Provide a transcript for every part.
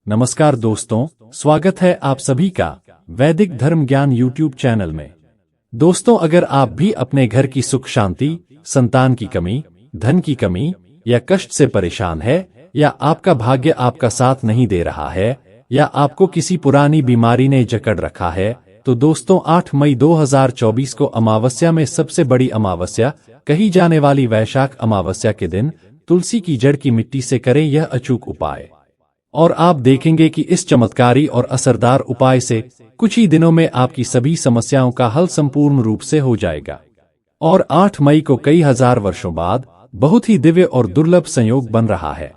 नमस्कार दोस्तों, स्वागत है आप सभी का वैदिक धर्म ज्ञान यूट्यूब चैनल में। दोस्तों, अगर आप भी अपने घर की सुख शांति, संतान की कमी, धन की कमी या कष्ट से परेशान है, या आपका भाग्य आपका साथ नहीं दे रहा है, या आपको किसी पुरानी बीमारी ने जकड़ रखा है, तो दोस्तों 8 मई 2024 को अमावस्या में सबसे बड़ी अमावस्या कही जाने वाली वैशाख अमावस्या के दिन तुलसी की जड़ की मिट्टी से करें यह अचूक उपाय, और आप देखेंगे कि इस चमत्कारी और असरदार उपाय से कुछ ही दिनों में आपकी सभी समस्याओं का हल संपूर्ण रूप से हो जाएगा। और 8 मई को कई हजार वर्षों बाद बहुत ही दिव्य और दुर्लभ संयोग बन रहा है,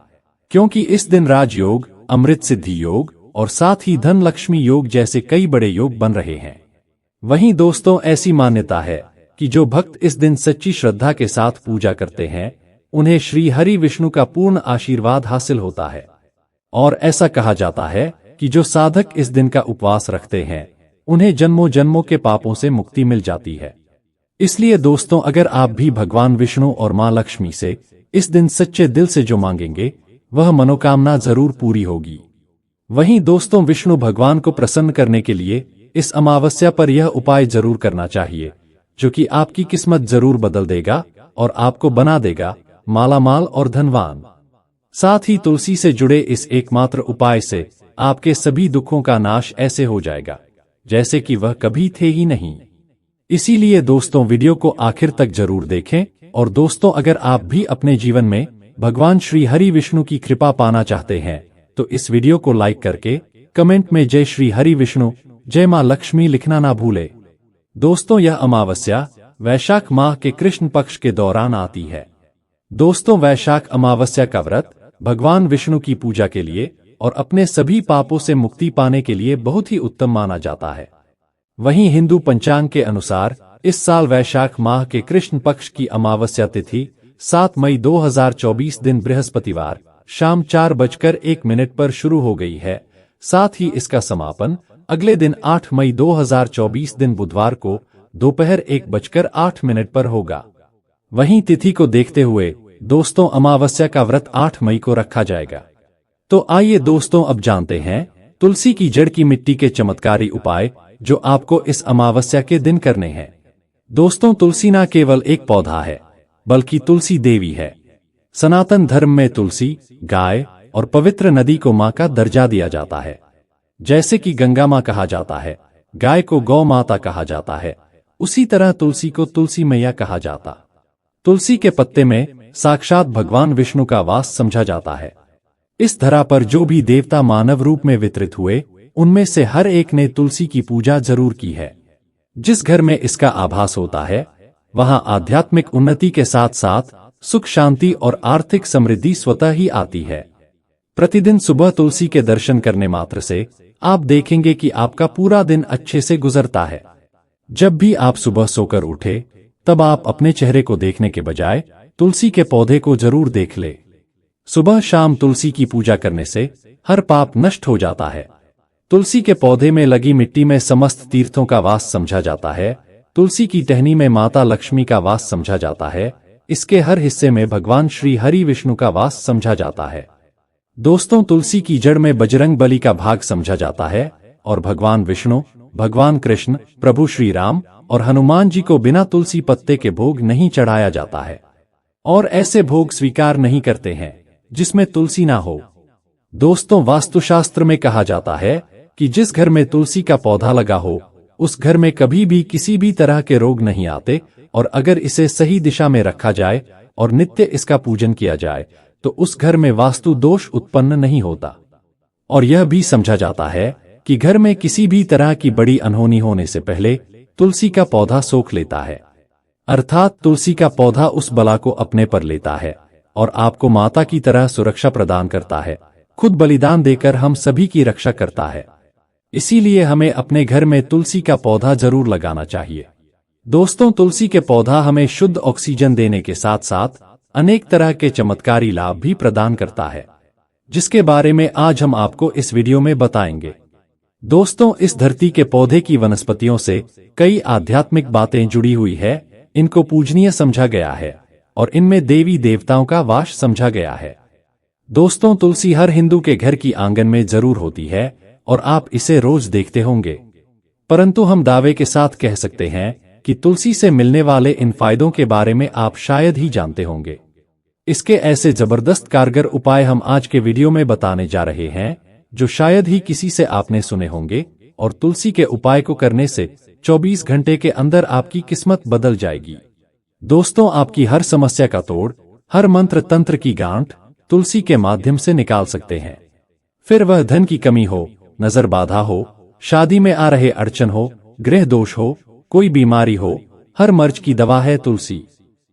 क्योंकि इस दिन राजयोग, अमृत सिद्धि योग और साथ ही धन लक्ष्मी योग जैसे कई बड़े योग बन रहे हैं। वहीं दोस्तों, ऐसी मान्यता है कि जो भक्त इस दिन सच्ची श्रद्धा के साथ पूजा करते हैं, उन्हें श्री हरि विष्णु का पूर्ण आशीर्वाद हासिल होता है। और ऐसा कहा जाता है कि जो साधक इस दिन का उपवास रखते हैं, उन्हें जन्मों जन्मों के पापों से मुक्ति मिल जाती है। इसलिए दोस्तों, अगर आप भी भगवान विष्णु और मां लक्ष्मी से इस दिन सच्चे दिल से जो मांगेंगे, वह मनोकामना जरूर पूरी होगी। वहीं दोस्तों, विष्णु भगवान को प्रसन्न करने के लिए इस अमावस्या पर यह उपाय जरूर करना चाहिए, जो कि आपकी किस्मत जरूर बदल देगा और आपको बना देगा मालामाल और धनवान। साथ ही तुलसी से जुड़े इस एकमात्र उपाय से आपके सभी दुखों का नाश ऐसे हो जाएगा जैसे कि वह कभी थे ही नहीं। इसीलिए दोस्तों, वीडियो को आखिर तक जरूर देखें। और दोस्तों, अगर आप भी अपने जीवन में भगवान श्री हरि विष्णु की कृपा पाना चाहते हैं, तो इस वीडियो को लाइक करके कमेंट में जय श्री हरि विष्णु, जय मां लक्ष्मी लिखना ना भूले। दोस्तों, यह अमावस्या वैशाख माह के कृष्ण पक्ष के दौरान आती है। दोस्तों, वैशाख अमावस्या का व्रत भगवान विष्णु की पूजा के लिए और अपने सभी पापों से मुक्ति पाने के लिए बहुत ही उत्तम माना जाता है। वहीं हिंदू पंचांग के अनुसार इस साल वैशाख माह के कृष्ण पक्ष की अमावस्या तिथि 7 मई 2024 दिन बृहस्पतिवार शाम 4:01 पर शुरू हो गई है। साथ ही इसका समापन अगले दिन 8 मई 2024 दिन बुधवार को दोपहर 1:08 पर होगा। वहीं तिथि को देखते हुए दोस्तों, अमावस्या का व्रत 8 मई को रखा जाएगा। तो आइए दोस्तों, अब जानते हैं तुलसी की जड़ की मिट्टी के चमत्कारी उपाय जो आपको इस अमावस्या के दिन करने हैं। दोस्तों, तुलसी न केवल एक पौधा है, बल्कि तुलसी देवी है। सनातन धर्म में तुलसी, गाय और पवित्र नदी को मां का दर्जा दिया जाता है। जैसे कि गंगा मां कहा जाता है, गाय को गौ माता कहा जाता है, उसी तरह तुलसी को तुलसी मैया कहा जाता। तुलसी के पत्ते में साक्षात भगवान विष्णु का वास समझा जाता है। इस धरा पर जो भी देवता मानव रूप में वितरित हुए, उनमें से हर एक ने तुलसी की पूजा जरूर की है। जिस घर में इसका आभास होता है, वहां आध्यात्मिक उन्नति के साथ साथ सुख शांति और आर्थिक समृद्धि स्वतः ही आती है। प्रतिदिन सुबह तुलसी के दर्शन करने मात्र से आप देखेंगे कि आपका पूरा दिन अच्छे से गुजरता है। जब भी आप सुबह सोकर उठे, तब आप अपने चेहरे को देखने के बजाय तुलसी के पौधे को जरूर देख ले। सुबह शाम तुलसी की पूजा करने से हर पाप नष्ट हो जाता है। तुलसी के पौधे में लगी मिट्टी में समस्त तीर्थों का वास समझा जाता है। तुलसी की टहनी में माता लक्ष्मी का वास समझा जाता है। इसके हर हिस्से में भगवान श्री हरि विष्णु का वास समझा जाता है। दोस्तों, तुलसी की जड़ में बजरंग बली का भाग समझा जाता है और भगवान विष्णु, भगवान कृष्ण, प्रभु श्री राम और हनुमान जी को बिना तुलसी पत्ते के भोग नहीं चढ़ाया जाता है, और ऐसे भोग स्वीकार नहीं करते हैं जिसमें तुलसी ना हो। दोस्तों, वास्तुशास्त्र में कहा जाता है कि जिस घर में तुलसी का पौधा लगा हो, उस घर में कभी भी किसी भी तरह के रोग नहीं आते, और अगर इसे सही दिशा में रखा जाए और नित्य इसका पूजन किया जाए, तो उस घर में वास्तु दोष उत्पन्न नहीं होता। और यह भी समझा जाता है कि घर में किसी भी तरह की बड़ी अनहोनी होने से पहले तुलसी का पौधा सोख लेता है, अर्थात तुलसी का पौधा उस बला को अपने पर लेता है और आपको माता की तरह सुरक्षा प्रदान करता है। खुद बलिदान देकर हम सभी की रक्षा करता है। इसीलिए हमें अपने घर में तुलसी का पौधा जरूर लगाना चाहिए। दोस्तों, तुलसी के पौधा हमें शुद्ध ऑक्सीजन देने के साथ साथ अनेक तरह के चमत्कारी लाभ भी प्रदान करता है, जिसके बारे में आज हम आपको इस वीडियो में बताएंगे। दोस्तों, इस धरती के पौधे की वनस्पतियों से कई आध्यात्मिक बातें जुड़ी हुई है। इनको पूजनीय समझा गया है और इनमें देवी देवताओं का वास समझा गया है। दोस्तों, तुलसी हर हिंदू के घर की आंगन में जरूर होती है और आप इसे रोज देखते होंगे। परंतु हम दावे के साथ कह सकते हैं कि तुलसी से मिलने वाले इन फायदों के बारे में आप शायद ही जानते होंगे। इसके ऐसे जबरदस्त कारगर उपाय हम आज के वीडियो में बताने जा रहे हैं, जो शायद ही किसी से आपने सुने होंगे, और तुलसी के उपाय को करने से 24 घंटे के अंदर आपकी किस्मत बदल जाएगी। दोस्तों, आपकी हर समस्या का तोड़, हर मंत्र तंत्र की गांठ तुलसी के माध्यम से निकाल सकते हैं। फिर वह धन की कमी हो, नजर बाधा हो, शादी में आ रहे अड़चन हो, गृह दोष हो, कोई बीमारी हो, हर मर्ज की दवा है तुलसी।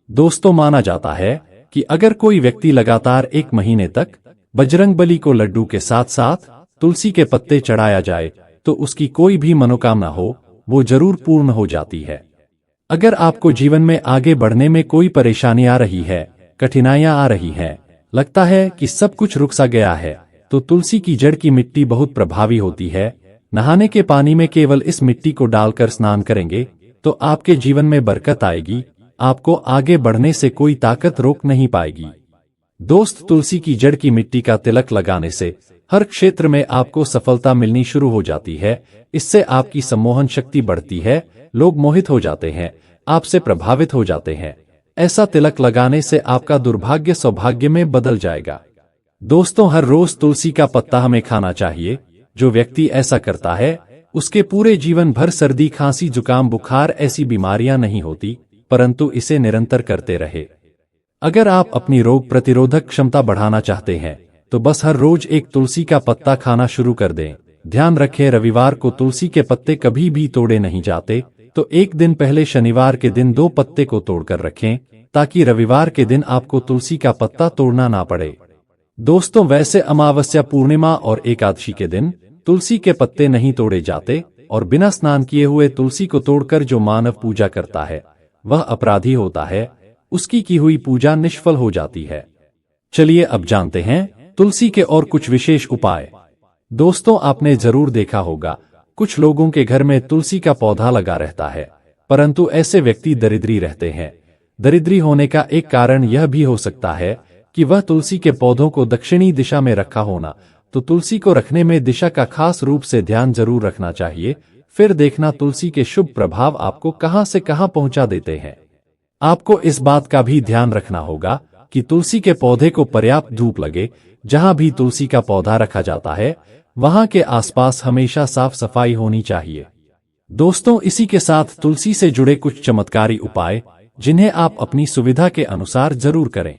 दोस्तों, माना जाता है कि अगर कोई व्यक्ति लगातार 1 महीने तक बजरंगबली को लड्डू के साथ साथ तुलसी के पत्ते चढ़ाया जाए तो उसकी कोई भी मनोकामना हो वो जरूर पूर्ण हो जाती है। अगर आपको जीवन में आगे बढ़ने में कोई परेशानी आ रही है, कठिनाइयां आ रही हैं, लगता है कि सब कुछ रुक सा गया है, तो तुलसी की जड़ की मिट्टी बहुत प्रभावी होती है। नहाने के पानी में केवल इस मिट्टी को डालकर स्नान करेंगे तो आपके जीवन में बरकत आएगी, आपको आगे बढ़ने से कोई ताकत रोक नहीं पाएगी। दोस्त, तुलसी की जड़ की मिट्टी का तिलक लगाने से हर क्षेत्र में आपको सफलता मिलनी शुरू हो जाती है। इससे आपकी सम्मोहन शक्ति बढ़ती है, लोग मोहित हो जाते हैं, आपसे प्रभावित हो जाते हैं। ऐसा तिलक लगाने से आपका दुर्भाग्य सौभाग्य में बदल जाएगा। दोस्तों, हर रोज तुलसी का पत्ता हमें खाना चाहिए। जो व्यक्ति ऐसा करता है उसके पूरे जीवन भर सर्दी, खांसी, जुकाम, बुखार ऐसी बीमारियां नहीं होती, परंतु इसे निरंतर करते रहे। अगर आप अपनी रोग प्रतिरोधक क्षमता बढ़ाना चाहते हैं तो बस हर रोज एक तुलसी का पत्ता खाना शुरू कर दें। ध्यान रखें, रविवार को तुलसी के पत्ते कभी भी तोड़े नहीं जाते, तो एक दिन पहले शनिवार के दिन 2 पत्ते को तोड़कर रखें ताकि रविवार के दिन आपको तुलसी का पत्ता तोड़ना ना पड़े। दोस्तों, वैसे अमावस्या, पूर्णिमा और एकादशी के दिन तुलसी के पत्ते नहीं तोड़े जाते और बिना स्नान किए हुए तुलसी को तोड़कर जो मानव पूजा करता है वह अपराधी होता है, उसकी की हुई पूजा निष्फल हो जाती है। चलिए अब जानते हैं तुलसी के और कुछ विशेष उपाय। दोस्तों, आपने जरूर देखा होगा कुछ लोगों के घर में तुलसी का पौधा लगा रहता है, परंतु ऐसे व्यक्ति दरिद्री रहते हैं। दरिद्री होने का एक कारण यह भी हो सकता है कि वह तुलसी के पौधों को दक्षिणी दिशा में रखा होना, तो तुलसी को रखने में दिशा का खास रूप से ध्यान जरूर रखना चाहिए। फिर देखना तुलसी के शुभ प्रभाव आपको कहां से कहां पहुंचा देते हैं। आपको इस बात का भी ध्यान रखना होगा कि तुलसी के पौधे को पर्याप्त धूप लगे। जहां भी तुलसी का पौधा रखा जाता है वहां के आसपास हमेशा साफ सफाई होनी चाहिए। दोस्तों, इसी के साथ तुलसी से जुड़े कुछ चमत्कारी उपाय जिन्हें आप अपनी सुविधा के अनुसार जरूर करें।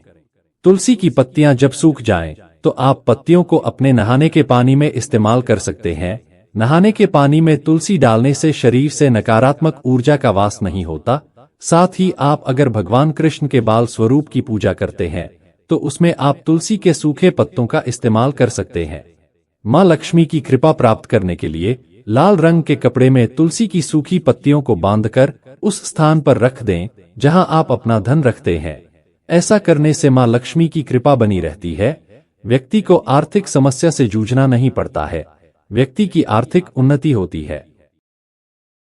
तुलसी की पत्तियां जब सूख जाएं, तो आप पत्तियों को अपने नहाने के पानी में इस्तेमाल कर सकते हैं। नहाने के पानी में तुलसी डालने से शरीर से नकारात्मक ऊर्जा का वास नहीं होता। साथ ही आप अगर भगवान कृष्ण के बाल स्वरूप की पूजा करते हैं तो उसमें आप तुलसी के सूखे पत्तों का इस्तेमाल कर सकते हैं। मां लक्ष्मी की कृपा प्राप्त करने के लिए लाल रंग के कपड़े में तुलसी की सूखी पत्तियों को बांधकर उस स्थान पर रख दें जहां आप अपना धन रखते हैं। ऐसा करने से मां लक्ष्मी की कृपा बनी रहती है। व्यक्ति को आर्थिक समस्या से जूझना नहीं पड़ता है, व्यक्ति की आर्थिक उन्नति होती है।